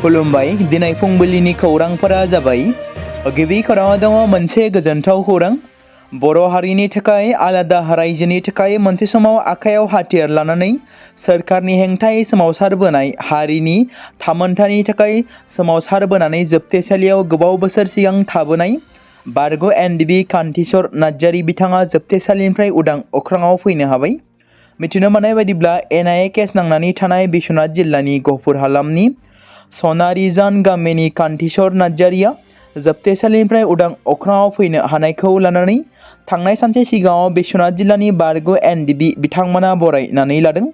खुलुमबाय दिनै फुंबिलिनि खौरांफोरा जाबाय गिबि खौराङाव दङ मोनसे गोजोनथाव खौरां बर' हारिनि थाखाय आलादा रायजोनि थाखाय मोनसे समाव आखायाव हाथियार लानानै सोरखारनि हेंथायै सोमावसारबोनाय हारिनि थामोनथानि थाखाय सोमावसारबोनानै जोबथेसालियाव गोबाव बोसोर सिगां थाबोनाय बारग' एनडिबि कान्तिचर नार्जारी बिथाङा जोबथेसालिनिफ्राय उदां अख्राङाव फैनो हाबाय। मिथिनो मोननाय बायदिब्ला एनआईए केस नांनानै थानाय बिश्वनाथ जिल्लानि गहपुर हालामनि सनारिजान गामिनि कान्तिचर नार्जारीया जोबथेसालिनिफ्राय उदां अख्राङाव फैनो हानायखौ लानानै थांनाय सानसे सिगाङाव बिश्वनाथ जिल्लानि बारग' एनडिबि बिथांमोना बरायनानै लादों।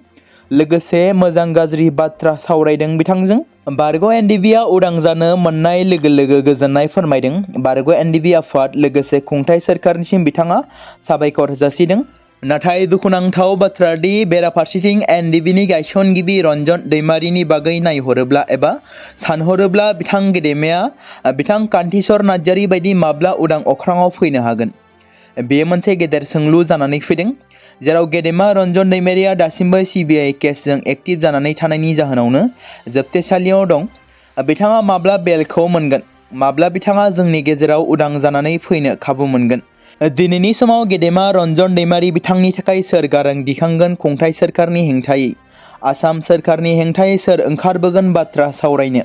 लोगोसे मोजां गाज्रि बाथ्रा सावरायदों बिथांजों। बारग' एनडिबिआ उदां जानो मोननाय लोगो लोगो गोजोननाय फोरमायदों। बारग' एनडिबि आफाद लोगोसे खुंथाय सोरखारनिसिम बिथाङा साबायखर जासिदों। नाथाय दुखुनांथाव बाथ्रा दि बेराफारसेथिं एनडिबिनि गायसनगिरि रन्जन दैमारिनि बागै नायहरोब्ला एबा सानहरोब्ला बिथां गेदेमाया बिथां कान्तिचर नार्जारी बायदि माब्ला उदां अख्राङाव फैनो हागोन? बेयो मोनसे गेदेर सोंलु जानानै फैदों। जेराव गेदेमा रन्जन दैमारिया दासिमबो सिबिआइ केसजों एक्टिभ जानानै थानायनि जाहोनावनो जोबथेसालियाव दं। बिथाङा माब्ला बेलखौ मोनगोन? माब्ला बिथाङा जोंनि गेजेराव उदां जानानै फैनो खाबु मोनगोन? दिनैनि समाव गेदेमा रन्जन दैमारि बिथांनि थाखाय सोर गारां दिखांगोन खुंथाय सोरखारनि हेंथायै? आसाम सोरखारनि हेंथायै सोर ओंखारबोगोन बाथ्रा सावरायनो?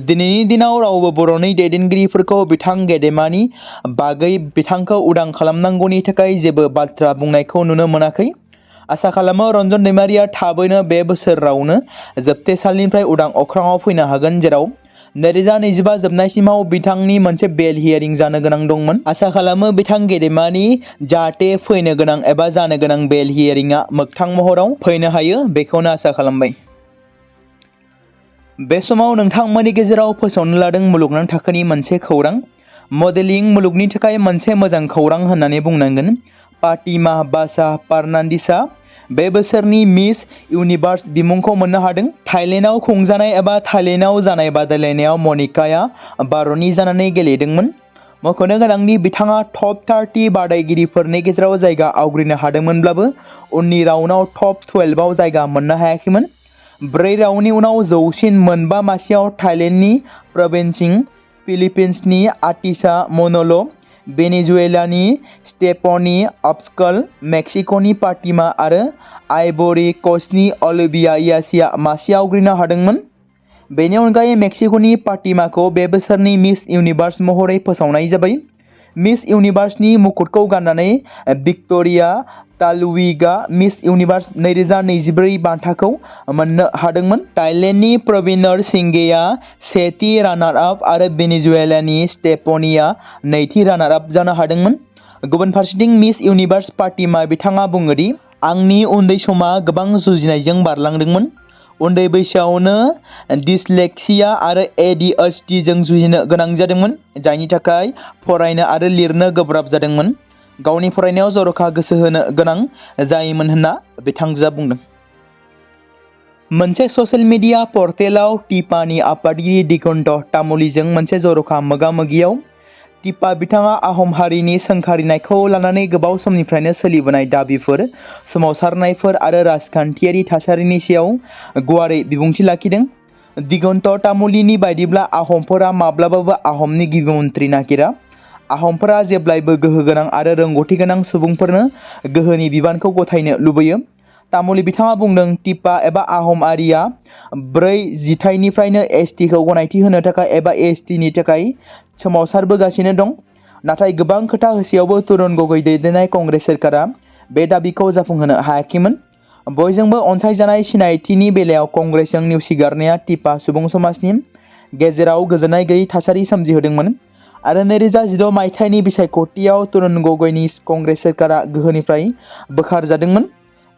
दिनैनि दिनाव रावबो बर'नि दैदेनगिरिफोरखौ बिथां गेदेमानि बागै बिथांखौ उदां खालामनांगौनि थाखाय जेबो बाथ्रा बुंनायखौ नुनो मोनाखै। आसा खालामो रन्जन दैमारिया थाबैनो बे बोसोरावनो जोबथेसालिनिफ्राय उदां अख्राङाव फैनो हागोन। जेराव 2025 जोबनायसिमाव बिथांनि मोनसे बेल हियारिं जानो गोनां दंमोन। आसा खालामो बिथां गेदेमानि जाहाथे फैनो गोनां एबा जानो गोनां बेल हियारिंआ मोगथां महराव फैनो हायो बेखौनो आसा खालामबाय। बे समाव नोंथांमोननि गेजेराव फोसावनो लादों मुलुगनां थाखोनि मोनसे खौरां। मडेलिं मुलुगनि थाखाय मोनसे मोजां खौरां होननानै बुंनांगोन। फातिमा बासा फार्नान्डिसआ बे बोसोरनि मिस इउनिभार्स बिमुंखौ मोननो हादों। थाइलेन्डआव खुंजानाय एबा थाइलेन्डआव जानाय बादायलायनायाव मनिकाया भारतनि जानानै गेलेदोंमोन। मख'नो गोनांदि बिथाङा टप 30 बादायगिरिफोरनि गेजेराव जायगा आवग्रिनो हादोंमोनब्लाबो उननि राउन्डआव टप 12आव जायगा मोननो हायाखैमोन। 4 राउन्डनि उनाव जौसिन मोनबा मासियाव थाइलेन्डनि प्रभिन्सिं, फिलिपिन्सनि आतिशा मन'ल, भेनेजुएलानि स्टेफनी अब्सकल, मेक्सिक'नि फातिमा आरो आइभरी क'स्टनि अलिभिया यासिया मासि आवग्रिनो हादोंमोन। बेनि अनगायै मेक्सिक'नि फातिमाखौ बे बोसोरनि मिस इउनिभार्स महरै फोसावनाय जाबाय। मिस इउनिभार्सनि मुकुटखौ गाननानै भिक्ट'रिया तालुइगआ मिस इउनिभार्स 2024 बान्थाखौ मोननो हादोंमोन। थाइलेन्डनि प्रविनर सिंघेया सेथि रानार आप आरो भेनेजुएलानि स्टेफनीआ नैथि रानार आप जानो हादोंमोन। गुबुन फारसेथिं मिस इउनिभार्स फातिमा बिथाङा बुङोदि आंनि उन्दै समा गोबां जुजिनायजों बारलांदोंमोन। उन्दै बैसोआवनो डिसलेक्सिया आरो ADHD जों जुजिनो गोनां जादोंमोन। जायनि थाखाय फरायनो आरो लिरनो गोब्राब जादोंमोन। गावनि फरायनायाव जर'खा गोसो होनो गोनां जायोमोन होनना बिथांजोआ बुंदों। मोनसे ससियेल मिडिया पर्टेलाव टिपानि आफादगिरि दिगन्त तामुलीजों मोनसे जर'खा मोगा-मोगियाव टिपा बिथाङा आहम हारिनि सोंखारिनायखौ लानानै गोबाव समनिफ्रायनो सोलिबोनाय दाबिफोर, सोमावसारनायफोर आरो राजखान्थियारि थासारिनि सायाव गुवारै बिबुंथि लाखिदों। दिगन्त तामुलीनि बायदिब्ला आहमफोरा माब्लाबाबो आहमनि गिबि मन्थ्रि नागिरा। आहमफोरा जेब्लायबो गोहो गोनां आरो रोंगौथि गोनां सुबुंफोरनो गोहोनि बिबानखौ गथायनो लुबैयो। तामुली बिथाङा बुंदों टिपा एबा आहम आरिया 4 जिथाइनिफ्रायनो एसटिखौ गनायथि होनो थाखाय एबा एसटिनि थाखाय सोमावसारबोगासिनो दं। नाथाय गोबां खोथा होसेयावबो तरुण गगৈ दैदेननाय कंग्रेस सोरखारा बे दाबिखौ जाफुंहोनो हायाखैमोन। बयजोंबो अनसायजानाय सिनायथिनि बेलायाव कंग्रेसजों नेवसिगारनाया टिपा सुबुं समाजनि गेजेराव गोजोननाय गैयै थासारि सोमजिहोदोंमोन आरो 2016 मायथाइनि बिसायख'थियाव तरुण गगैनि कंग्रेस सोरखारा गोहोनिफ्राय बोखारजादोंमोन।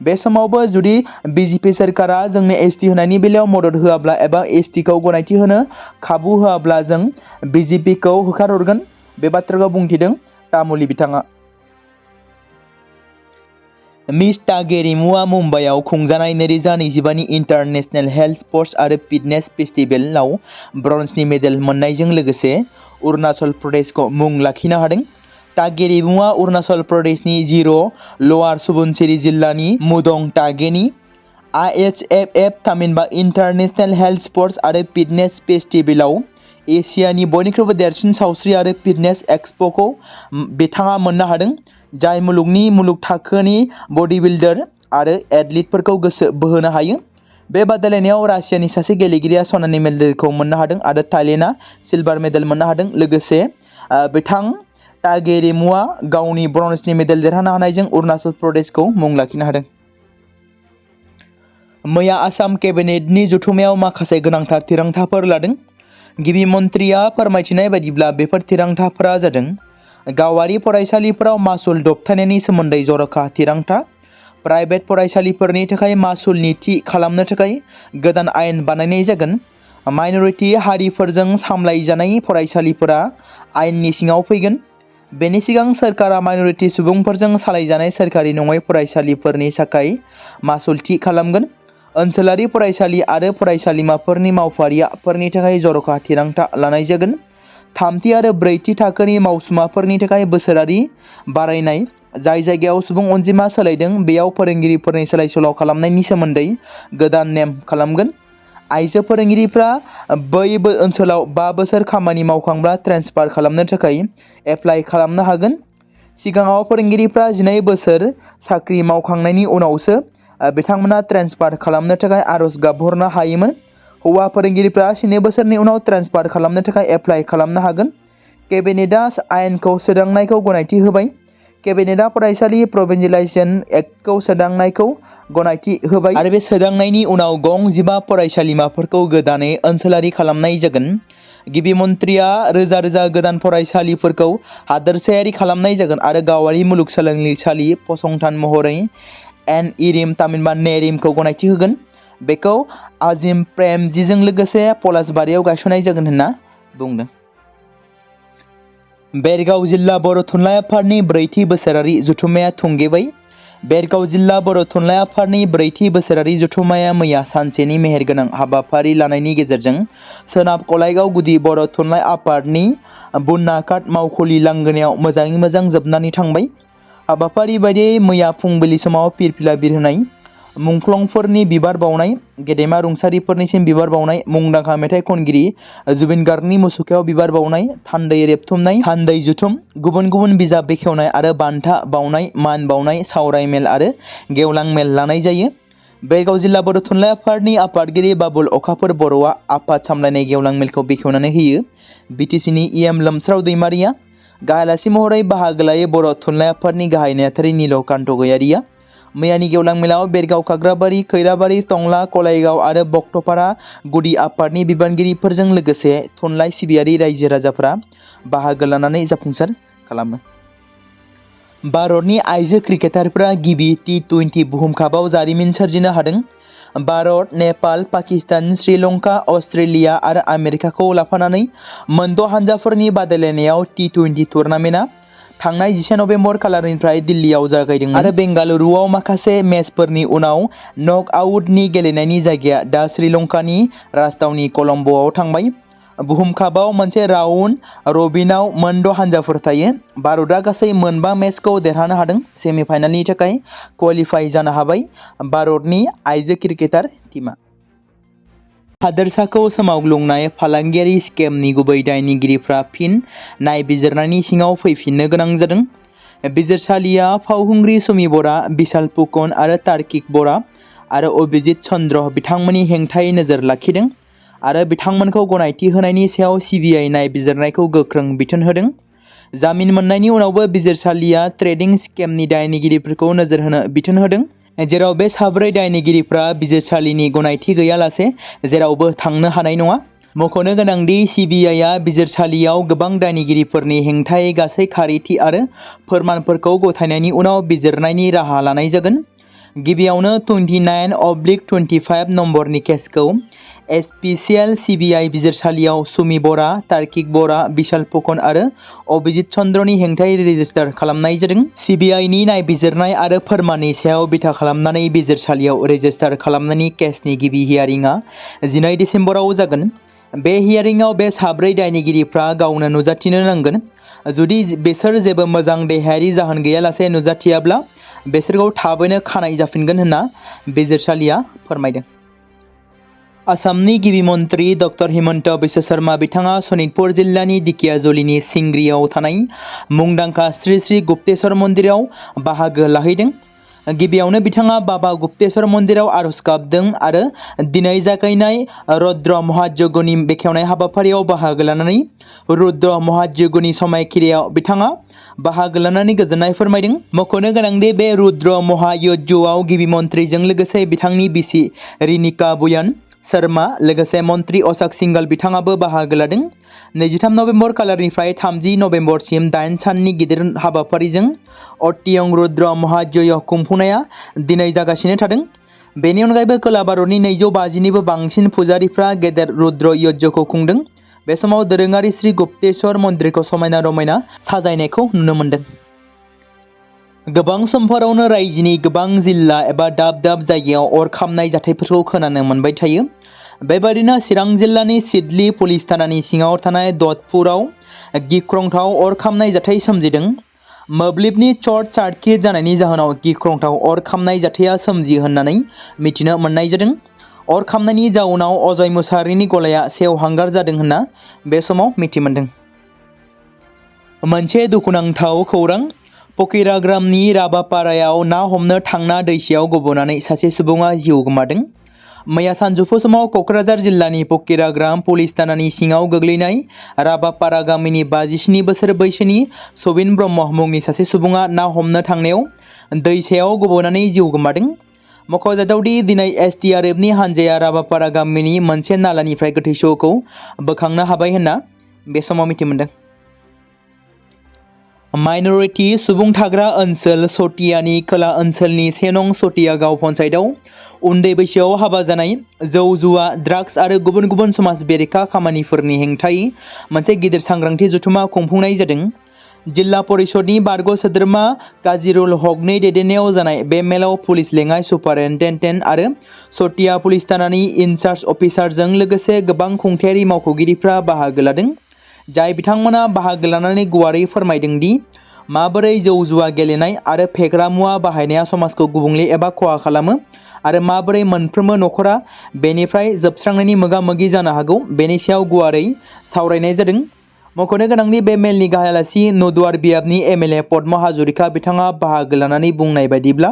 बे समावबो जुदि बिजेपि सोरखारा जोंनो एसटि होनायनि बेलायाव मदद होआब्ला एबा एसटिखौ गनायथि होनो खाबु होआब्ला जों बिजेपिखौ होखारहरगोन। बे बाथ्राखौ बुंथिदों तामुली बिथाङा। मिस गेरिमुआ मुम्बाइआव खुंजानाय 2025 नि इन्टारनेशनेल हेल्थ स्पर्ट्स आरो फिटनेस फेस्टिभेलाव ब्रन्जनि मेडेल मोननायजों लोगोसे अरुणाचल प्रदेशखौ मुं लाखिनो हादों। गेरिमुआ अरुणाचल प्रदेशनि 0 लवार सुबनसिरि जिल्लानि मुदं तागेनि IHFF थामहिनबा इन्टारनेशनेल हेल्थ स्पर्ट्स आरो फिटनेस फेस्टिभेलाव एशियानि बयनिख्रुइबो देरसिन सावस्रि आरो फिटनेस एक्सप'खौ बिथाङा मोननो हादों, जाय मुलुगनि मुलुग थाखोनि बडी बिल्डार आरो एथलीटफोरखौ गोसो बोहोनो हायो। बे बादायलायनायाव रासियानि सासे गेलेगिरिया सनानि मेडेलखौ मोननो हादों आरो थाइलेन्डआ सिलभार मेडेल मोननो हादों। लोगोसे बिथां तागेरेमुआ गावनि ब्रन्जनि मेडेल देरहानो हानायजों अरुणाचल प्रदेशखौ मुं लाखिनो हादों। मैया आसाम केबिनेटनि जथुम्मायाव माखासे गोनांथार थिरांथाफोर लादों। गिबि मन्थ्रिया फोरमायथिनाय बायदिब्ला बेफोर थिरांथाफोरा जादों गावारि फरायसालिफोराव मासुल दबथायनायनि सोमोन्दै जर'खा थिरांथा, प्राइभेट फरायसालिफोरनि थाखाय मासुलनि थि खालामनो थाखाय गोदान आयेन बानायनाय जागोन, माइन'रिटि हारिफोरजों सामलायजानाय फरायसालिफोरा आयेननि सिङाव फैगोन। बेनि सिगां सोरखारा माइन'रिटि सुबुंफोरजों सालायजानाय सोरखारि नङै फरायसालिफोरनि थाखाय मासुल थि खालामगोन। ओनसोलारि फरायसालि आरो फरायसालिमाफोरनि मावफारियाफोरनि थाखाय जर'खा थिरांथा लानाय जागोन। थामथि आरो ब्रैथि थाखोनि मावसुमाफोरनि थाखाय बोसोरारि बारायनाय, जाय जायगायाव सुबुं अनजिमा सोलायदों बेयाव फोरोंगिरिफोरनि सोलाय-सोल' खालामनायनि सोमोन्दै गोदान नेम खालामगोन। आइजो फोरोंगिरिफ्रा बै ओनसोलाव 5 बोसोर खामानि मावखांब्ला ट्रेन्सफार खालामनो थाखाय एप्लाइ खालामनो हागोन। सिगाङाव फोरोंगिरिफ्रा 12 बोसोर साख्रि मावखांनायनि उनावसो बिथांमोना ट्रेन्सफार खालामनो थाखाय आर'ज गाबहरनो हायोमोन। हौवा फोरोंगिरिफ्रा 7 बोसोरनि उनाव ट्रेन्सफार खालामनो थाखाय एप्लाइ खालामनो हागोन। केबिनेटआ आयेनखौ सोदांनायखौ गनायथि होबाय। केबिनेटआ फरायसालि प्रभिन्सियेलाइजेशन एक्टखौ सोदांनायखौ गनायथि होबाय आरो बे सोदांनायनि उनाव गं 15 फरायसालिमाफोरखौ गोदानै ओनसोलारि खालामनाय जागोन। गिबि मन्थ्रिया रोजा रोजा गोदान फरायसालिफोरखौ हादोरसायारि खालामनाय जागोन आरो गावारि मुलुगसोलोंसालि फसंथान महरै एन-इरिम थामहिनबा नेरिमखौ गनायथि होगोन। बेखौ आजिम प्रेमजीजों लोगोसे पलासबारियाव गायसननाय जागोन होनना बुंदों। बेरगाव जिल्ला बर' थुनलाइ आफादनि 4थि बोसोरारि जथुम्माया थुंगेबाय। बेरगाव जिल्ला बर' थुनलाइ आफादनि 4थि बोसोरारि जथुम्माया मैया सानसेनि मेहेरगोनां हाबाफारि लानायनि गेजेरजों सोनाब गलायगाव गुदि बर' थुनलाइ आफादनि बुन्नाकाट मावखुलि लांगोनायाव मोजाङै मोजां जोबनानै थांबाय। हाबाफारि बायदियै मैया फुंबिलि समाव फिरफिला बिरहोनाय, मुंख्लंफोरनि बिबार बावनाय, गेदेमा रुंसारिफोरनिसिम बिबार बावनाय, मुंदांखा मेथाइ खनगिरि जुबिन गार्गनि मुसुखायाव बिबार बावनाय, थान्दै रेबथुमनाय, थान्दै जुथुम, गुबुन गुबुन बिजाब बेखेवनाय आरो बान्था बावनाय, मान बावनाय, सावराय मेल आरो गेवलां मेल लानाय जायो। बेरगाव जिल्ला बर' थुनलाइ आफादनि आफादगिरि बाबुल अखाफोर बर'आ आफाद सामलायनाय गेवलां मेलखौ बेखेवनानै होयो। बिटिसिनि इएम लोमस्राव दैमारिया गाहाय आलासि महरै बाहागो लायो। बर' थुनलाइ आफादनि गाहाय नेहाथारि नीलकान्त गयारिया मैयानि गेवलां मेलाव बेरगाव, खाग्राबारि, खैराबारि, टंला, कलायगाव आरो बक्टपारा गुदि आफादनि बिबानगिरिफोरजों लोगोसे थुनलाइ सिबियारि रायजो राजाफोरा बाहागो लानानै जाफुंसार खालामो। भारतनि आइजो क्रिकेटारफोरा गिबि T20 बुहुम कापआव जारिमिन सोरजिनो हादों। भारत, नेपाल, पाकिस्तान, श्रीलंका, अस्ट्रेलिया आरो आमेरिकाखौ लाफानानै मोन6 हानजाफोरनि बादायलायनायाव T20 टुर्नामेन्टआ थांनाय 19 नभेम्बर खालारनिफ्राय दिल्लीआव जागायदोंमोन आरो बेंगालुरुआव माखासे मेचफोरनि उनाव नक आउटनि गेलेनायनि जायगाया दा श्रीलंकानि राजथावनि कलम्बोआव थांबाय। बुहुम कापआव मोनसे राउन्ड रबिनआव मोन6 हानजाफोर थायो। भारतआ गासै मोन5 मेचखौ देरहानो हादों। सेमिफाइनालनि थाखाय क्वालिफाइ जानो हाबाय। भारतनि आइजो क्रिकेटार टीमआ हादोरसाखौ सोमावग्लुंनाय फालांगियारि स्केमनि गुबै दायनिगिरिफ्रा फिन नायबिजिरनायनि सिङाव फैफिननो गोनां जादों। बिजिरसालिया फावखुंग्रि सुमि बरा, बिशाल फुकन आरो तार्किक बरा आरो अभिजित चन्द्र बिथांमोननि हेंथायै नोजोर लाखिदों आरो बिथांमोनखौ गनायथि होनायनि सायाव सिबिआइ नायबिजिरनायखौ गोख्रों बिथोन होदों। जामिन मोननायनि उनावबो बिजिरसालिया ट्रेडिं स्केमनि दायनिगिरिफोरखौ नोजोर होनो बिथोन होदों, जेराव बे 4 दायनिगिरिफ्रा बिजिरसालिनि गनायथि गैयालासे जेरावबो थांनो हानाय नङा। मख'नो गोनांदि सिबिआइआ बिजिरसालियाव गोबां दायनिगिरिफोरनि हेंथायै गासै खारिथि आरो फोरमानफोरखौ गथायनायनि उनाव बिजिरनायनि राहा लानाय जागोन। गिबियावनो 29/25 नम्बरनि केसखौ स्पेसियेल सिबिआइ बिजिरसालियाव सुमि बरा, तार्किक बरा, बिशाल फुकन आरो अभिजित चन्द्रनि हेंथायै रेजिस्टार खालामनाय जादों। सिबिआइनि नायबिजिरनाय आरो फोरमाननि सायाव बिथा खालामनानै बिजिरसालियाव रेजिस्टार खालामनायनि केसनि गिबि हियारिंआ 12 डिसेम्बराव जागोन। बे हियारिंआव बे 4 दायनिगिरिफ्रा गावनो नुजाथिनो नांगोन। जुदि बिसोर जेबो मोजां देहायारि जाहोन गैयालासे नुजाथियाब्ला बेसोरखौ थाबैनो खानाय जाफिनगोन होनना बिजिरसालिया फोरमायदों। आसामनि गिबि मन्त्रि डक्टर हिमन्त बिश्व शर्मा बिथाङा सनितपुर जिल्लानि दिकियाजुलिनि सिंग्रियाव थानाय मुंदांखा श्री श्री गुप्तेश्वर मन्दिराव बाहागो लाहैदों। गिबियावनो बिथाङा बाबा गुप्तेश्वर मन्दिराव आरज गाबदों आरो दिनै जागायनाय रुद्र महायज्ञनि बेखेवनाय हाबाफारियाव बाहागो लानानै रुद्र महायज्ञनि समायखिरायाव बिथाङा बाहागो लानानै गोजोननाय फोरमायदों। मख'नो गोनांदि बे रुद्र महायज्ञआव गिबि मन्त्रिजों लोगोसे बिथांनि बिसि रिनिका बुयान शर्मा लोगोसे मन्त्रि अशोक सिंघल बिथाङाबो बाहागो लादों। 23 नभेम्बर खालारनिफ्राय 30 नभेम्बरसिम 8 साननि गिदिर हाबाफारिजों अटियं रुद्र महायज्ञ खुंफुंनाया दिनै जागासिनो थादों। बेनि अनगायैबो खोला भारतनि 250निबो बांसिन फुजारिफ्रा गेदेर रुद्र यज्ञखौ खुंदों। बे समाव दोरोङारि श्री गुप्तेश्वर मन्दिरखौ समायना रमायना साजायनायखौ नुनो मोन्दों। गोबां समफोरावनो रायजोनि गोबां जिल्ला एबा दाब दाब जायगायाव अर खामनाय जाथायफोरखौ खोनानो मोनबाय थायो। बेबायदिनो चिरां जिल्लानि सिडली पुलिस थानानि सिङाव थानाय दतपुराव गिख्रंथाव अर खामनाय जाथाय सोमजिदों। मोब्लिबनि सर्ट सार्किट जानायनि जाहोनाव गिख्रंथाव अर खामनाय जाथाया सोमजियो होननानै मिथिनो मोननाय जादों। अर खामनायनि जाउनाव अजय मुसाहारिनि गलाया सेवहांगार जादों होनना बे समाव मिथिमोनदों। मोनसे दुखुनांथाव खौरां। पकिराग्रामनि राबापारायाव ना हमनो थांना दैसायाव गबनानै सासे सुबुङा जिउ गोमादों। मैया सानजौफु समाव क'क्राझार जिल्लानि पकिराग्राम पुलिस थानानि सिङाव गोग्लैनाय राबापारा गामिनि 57 बोसोर बैसोनि सबिन ब्रह्म मुंनि सासे सुबुङा ना हमनो थांनायाव दैसायाव गबनानै जिउ गोमादों। मख'जाथावदि दिनै SDRFनि हानजाया राबापारा गामिनि मोनसे नालानिफ्राय गोथै सहखौ बोखांनो हाबाय होनना बे समाव मिथिमोनदों। माइनरिटी सुबुं थाग्रा ओनसोल सतियानि खोला ओनसोलनि 1 नं सतिया गाव पन्चायतआव उन्दै बैसोआव हाबा जानाय, जौ जुवा, ड्राग्स आरो गुबुन गुबुन समाज बेरेखा खामानिफोरनि हेंथायै मोनसे गिदिर सांग्रांथि जथुमा खुंफुंनाय जादों। जिल्ला परिषदनि बारग' सोद्रोमा काजिरुल हकनि दैदेननायाव जानाय बे मेलाव पुलिस लेङाइ सुपारिनटेन्डेन्ट आरो सतिया पुलिस थानानि इनचार्ज अफिसारजों लोगोसे गोबां खुंथायारि मावख'गिरिफ्रा बाहागो लादों। जाय बिथांमोना बाहागो लानानै गुवारै फोरमायदों दि माबोरै जौ जुवा गेलेनाय आरो फेग्रा मुवा बाहायनाया समाजखौ गुबुंले एबा खहा खालामो आरो माबोरै मोनफ्रोमबो नखरा बेनिफ्राय जोबस्रांनायनि मोगा-मोगि जानो हागौ बेनि सायाव गुवारै सावरायनाय जादों। मख'नो गोनांदि बे मेलनि गाहाय आलासि नदुवार बियाबनि MLA पद्म हाजरिका बिथाङा बाहागो लानानै बुंनाय बायदिब्ला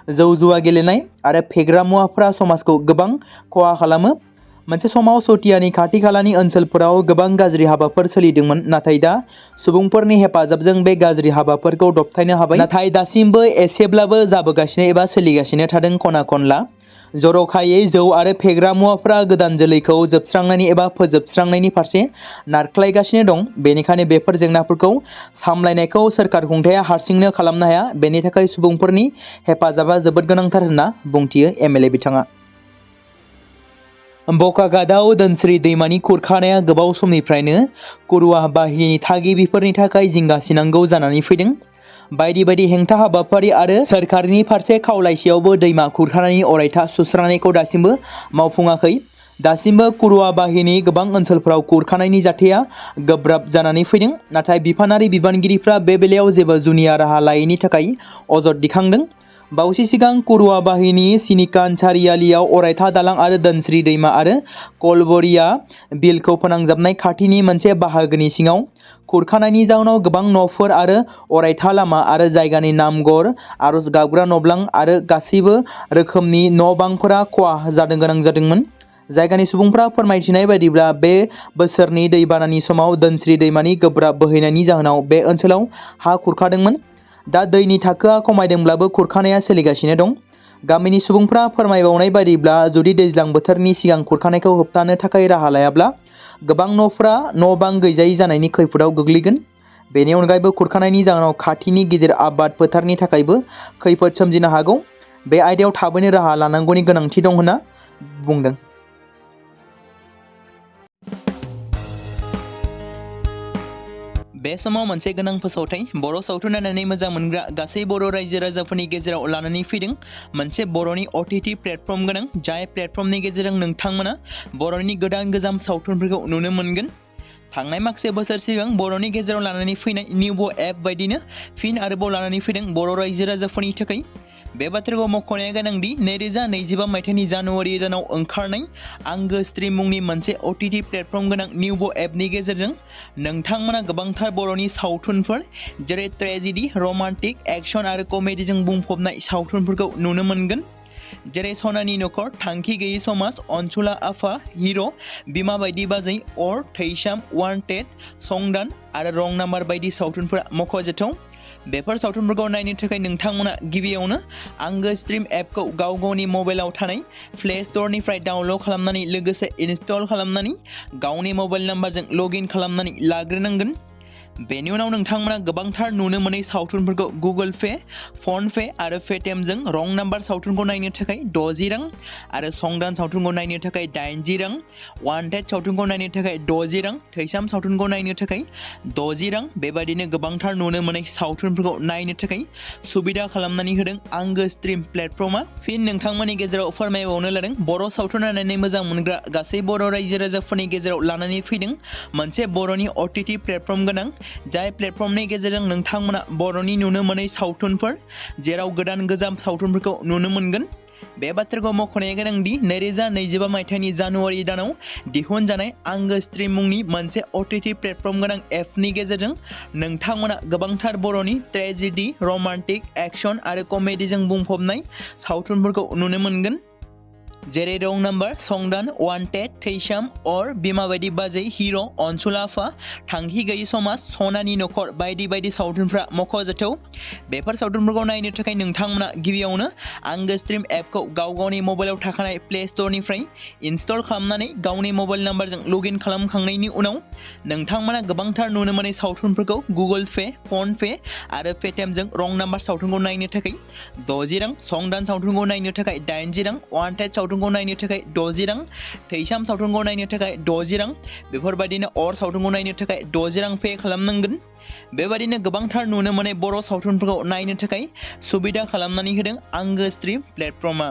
जौ जुवा गेलेनाय आरो फेग्रा मुवाफोरा समाजखौ गोबां खहा खालामो। मोनसे समाव सतियानि खाथि खालानि ओनसोलफोराव गोबां गाज्रि हाबाफोर सोलिदोंमोन, नाथाय दा सुबुंफोरनि हेफाजाबजों बे गाज्रि हाबाफोरखौ दबथायनो हाबाय। नाथाय दासिमबो एसेब्लाबो जाबोगासिनो एबा सोलिगासिनो थादों खना खनला। जर'खायै जौ आरो फेग्रा मुवाफोरा गोदान जोलैखौ जोबस्रांनायनि एबा फोजोबस्रांनायनि फारसे नारख्लायगासिनो दं। बेनिखायनो बेफोर जेंनाफोरखौ सामलायनायखौ सोरखार खुंथाया हारसिंनो खालामनो हाया। बेनि थाखाय सुबुंफोरनि हेफाजाबा जोबोद गोनांथार होनना बुंथियो MLA बिथाङा। बकागादाव धोनस्री दैमानि खुरखानाया गोबाव समनिफ्रायनो कुरुवा बाहिनि थागिबिफोरनि थाखाय जिंगासिनांगौ जानानै फैदों। बायदि बायदि हेंथा हाबाफारि आरो सोरखारनि फारसे खावलायसेयावबो दैमा खुरखानायनि अरायथा सुस्रांनायखौ दासिमबो मावफुङाखै। दासिमबो कुरुवा बाहिनि गोबां ओनसोलफोराव खुरखानायनि जाथाया गोब्राब जानानै फैदों। नाथाय बिफानारि बिबानगिरिफ्रा बे बेलायाव जेबो जुनिया राहा लायैनि थाखाय अजद दिखांदों। बावैसो सिगां कुरुवा बाहिनि सिनिकानसारियालियाव अरायथा दालां आरो धोनस्री दैमा आरो कलबरिया बिलखौ फोनांजाबनाय खाथिनि मोनसे बाहागोनि सिङाव खुरखानायनि जाउनाव गोबां न'फोर आरो अरायथा लामा आरो जायगानि नामघर, आरज गाबग्रा न'ब्लां आरो गासैबो रोखोमनि न'-बांफोरा खहा जानो गोनां जादोंमोन। जायगानि सुबुंफ्रा फोरमायथिनाय बायदिब्ला बे बोसोरनि दैबानानि समाव धोनस्री दैमानि गोब्राब बोहैनायनि जाहोनाव बे ओनसोलाव हा खुरखादोंमोन। दा दैनि थाखोआ खमायदोंब्लाबो खुरखानाया सोलिगासिनो दं। गामिनि सुबुंफ्रा फोरमायबावनाय बायदिब्ला जुदि दैज्लां बोथोरनि सिगां खुरखानायखौ होबथानो थाखाय राहा लायाब्ला गोबां न'फोरा न'-बां गैजायै जानायनि खैफोदाव गोग्लैगोन। बेनि अनगायैबो खुरखानायनि जाहोनाव खाथिनि गिदिर आबाद फोथारनि थाखायबो खैफोद सोमजिनो हागौ। बे आयदायाव थाबैनो राहा लानांगौनि गोनांथि दं होनना बुंदों। बे समाव मोनसे गोनां फोसावथाय बर' सावथुन नायनानै मोजां मोनग्रा गासै बर' रायजो राजाफोरनि गेजेराव लानानै फैदों मोनसे बर'नि OTT प्लेटफर्म गोनां, जाय प्लेटफर्मनि गेजेरजों नोंथांमोना बर'नि गोदान गोजाम सावथुनफोरखौ नुनो मोनगोन। थांनाय माखासे बोसोर सिगां बर'नि गेजेराव लानानै फैनाय निउबो एप बायदिनो फिन आरोबाव लानानै फैदों बर' रायजो राजाफोरनि थाखाय। बे बाथ्राखौ मख'नाया गोनांदि 2025 मायथाइनि जानुवारि दानाव ओंखारनाय आंगो स्ट्रीम मुंनि मोनसे OTT प्लेटफर्म गोनां निउबो एपनि गेजेरजों नोंथांमोना गोबांथार बर'नि सावथुनफोर जेरै ट्रेजेडी, रमान्टिक, एक्शन आरो कमेडीजों बुंफबनाय सावथुनफोरखौ नुनो मोनगोन। जेरै सनानि नखर, थांखि गैयै समाज, अनसुला आफा, हिर', बिमा बायदि बाजै, अर, थैसाम, वान्टेड, संदान आरो रं नाम्बार बायदि सावथुनफोरा मख'जाथाव। बेफोर सावथुनफोरखौ नायनो थाखाय नोंथांमोना गिबियावनो आंगो स्ट्रीम एपखौ गावनि मबाइलाव थानाय प्ले स्ट'रनिफ्राय डाउनल'ड खालामनानै लोगोसे इनस्टल खालामनानै गावनि मबाइल नाम्बारजों लगइन खालामनानै लाग्रोनांगोन। बेनि उनाव नोंथांमोना गोबांथार नुनो मोनै सावथुनफोरखौ गुगोल पे, फन पे आरो पेटिएमजों रं नाम्बार सावथुनखौ नायनो थाखाय 60 रां आरो संदान सावथुनखौ नायनो थाखाय 80 रां, वान्टेड सावथुनखौ नायनो थाखाय 60 रां, थैसाम सावथुनखौ नायनो थाखाय 60 रां बेबायदिनो गोबांथार नुनो मोनै सावथुनफोरखौ नायनो थाखाय सुबिदा खालामनानै होदों आंगो स्ट्रीम प्लेटफर्मा। फिन नोंथांमोननि गेजेराव फोरमायबावनो लादों बर' सावथुन नायनानै मोजां मोनग्रा गासै बर' रायजो राजाफोरनि गेजेराव लानानै फैदों मोनसे बर'नि OTT प्लेटफर्म गोनां जाय प्लेटफर्मनि गेजेरजों नोंथांमोना बर'नि नुनो मोनै सावथुनफोर जेराव गोदान गोजाम सावथुनफोरखौ नुनो मोनगोन। बे बाथ्राखौ मख'नाया गोनांदि 2025 मायथाइनि जानुवारि दानाव दिहुनजानाय आंगो स्ट्रीम मुंनि मोनसे OTT प्लेटफर्म गोनां एपनि गेजेरजों नोंथांमोना गोबांथार बर'नि ट्रेजेडी, रमान्टिक, एक्शन आरो कमेडीजों बुंफबनाय सावथुनफोरखौ नुनो मोनगोन। जेरै रं नाम्बार, संदान, वान्टेड, थैसाम, अर, बिमा बायदि बाजै, हिर', अनसुला आफा, थांखि गैयै समाज, सनानि नखर बायदि बायदि सावथुनफ्रा मख'जाथाव। बेफोर सावथुनफोरखौ नायनो थाखाय नोंथांमोना गिबियावनो आंगो स्ट्रीम एपखौ गावनि मबाइलाव थाखानाय प्ले स्ट'रनिफ्राय इनस्टल खालामनानै गावनि मबाइल नाम्बारजों लगइन खालामखांनायनि उनाव नोंथांमोना गोबांथार नुनो मोनै सावथुनफोरखौ गुगोल पे, फन पे आरो पेटिएमजों रं नाम्बार सावथुनखौ नायनो थाखाय 60 रां, संदान सावथुनखौ नायनो थाखाय 80 रां, वान्टेड सावथुनखौ नायनो थाखाय 60 रां, थैसाम सावथुनखौ नायनो थाखाय 60 रां बेफोरबायदिनो अर सावथुनखौ नायनो थाखाय 60 रां पे खालामनांगोन। बेबायदिनो गोबांथार नुनो मोनै बर' सावथुनफोरखौ नायनो थाखाय सुबिदा खालामनानै होदों आंगो स्ट्रीम प्लेटफर्मा।